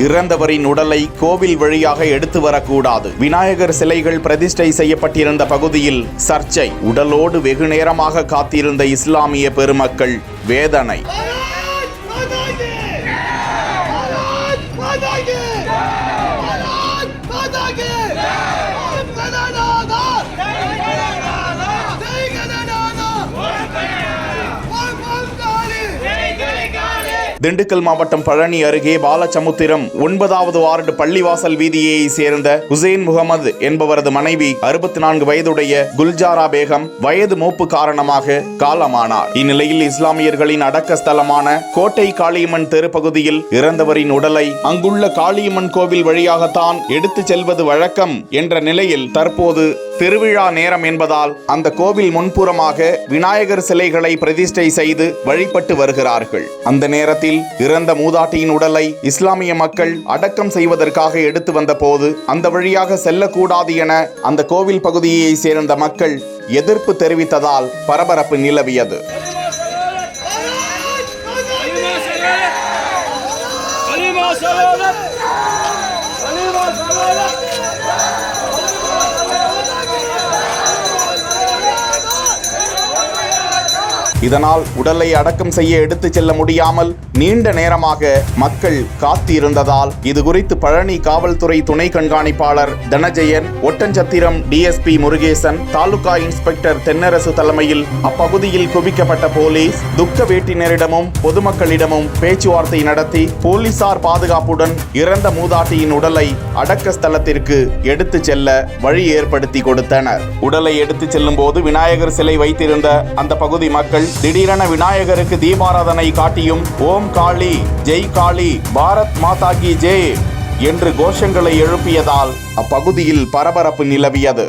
இறந்தவரின் உடலை கோவில் வழியாக எடுத்து வரக்கூடாது. விநாயகர் சிலைகள் பிரதிஷ்டை செய்யப்பட்டிருந்த பகுதியில் சர்ச்சை. உடலோடு வெகு நேரமாக காத்திருந்த இஸ்லாமிய பெருமக்கள் வேதனை. திண்டுக்கல் மாவட்டம் பழனி அருகே பாலசமுத்திரம் 9வது வார்டு பள்ளிவாசல் வீதியை சேர்ந்த ஹுசைன் முகமது என்பவரது மனைவி 64 வயதுடைய குல்ஜாரா பேகம் வயது மூப்பு காரணமாக காலமானார். இந்நிலையில் இஸ்லாமியர்களின் அடக்க ஸ்தலமான கோட்டை காளியம்மன் தெரு பகுதியில் இறந்தவரின் உடலை அங்குள்ள காளியம்மன் கோவில் வழியாகத்தான் எடுத்துச் செல்வது வழக்கம் என்ற நிலையில் தற்போது திருவிழா நேரம் என்பதால் அந்த கோவில் முன்புறமாக விநாயகர் சிலைகளை பிரதிஷ்டை செய்து வழிபட்டு வருகிறார்கள். அந்த நேரத்தில் இறந்த மூதாட்டியின் உடலை இஸ்லாமிய மக்கள் அடக்கம் செய்வதற்காக எடுத்து வந்த போது அந்த வழியாக செல்லக்கூடாது என அந்த கோவில் பகுதியை சேர்ந்த மக்கள் எதிர்ப்பு தெரிவித்ததால் பரபரப்பு நிலவியது. இதனால் உடலை அடக்கம் செய்ய எடுத்துச் செல்ல முடியாமல் நீண்ட நேரமாக மக்கள் காத்திருந்ததால் இது குறித்து பழனி காவல்துறை துணை கண்காணிப்பாளர் தனஜெயன், ஒட்டஞ்சத்திரம் டிஎஸ்பி முருகேசன், தாலுகா இன்ஸ்பெக்டர் தென்னரசு தலைமையில் அப்பகுதியில் குவிக்கப்பட்ட போலீஸ் துக்க வேட்டினரிடமும் பொதுமக்களிடமும் பேச்சுவார்த்தை நடத்தி போலீசார் பாதுகாப்புடன் இறந்த மூதாட்டியின் உடலை அடக்க ஸ்தலத்திற்கு எடுத்துச் செல்ல வழி ஏற்படுத்தி கொடுத்தனர். உடலை எடுத்துச் செல்லும் போது விநாயகர் சிலை வைத்திருந்த அந்த பகுதி மக்கள் திடீரென விநாயகருக்கு தீபாராதனை காட்டியும் ஓம் காளி, ஜெய் காளி, பாரத் மாதா கி ஜெய் என்று கோஷங்களை எழுப்பியதால் அப்பகுதியில் பரபரப்பு நிலவியது.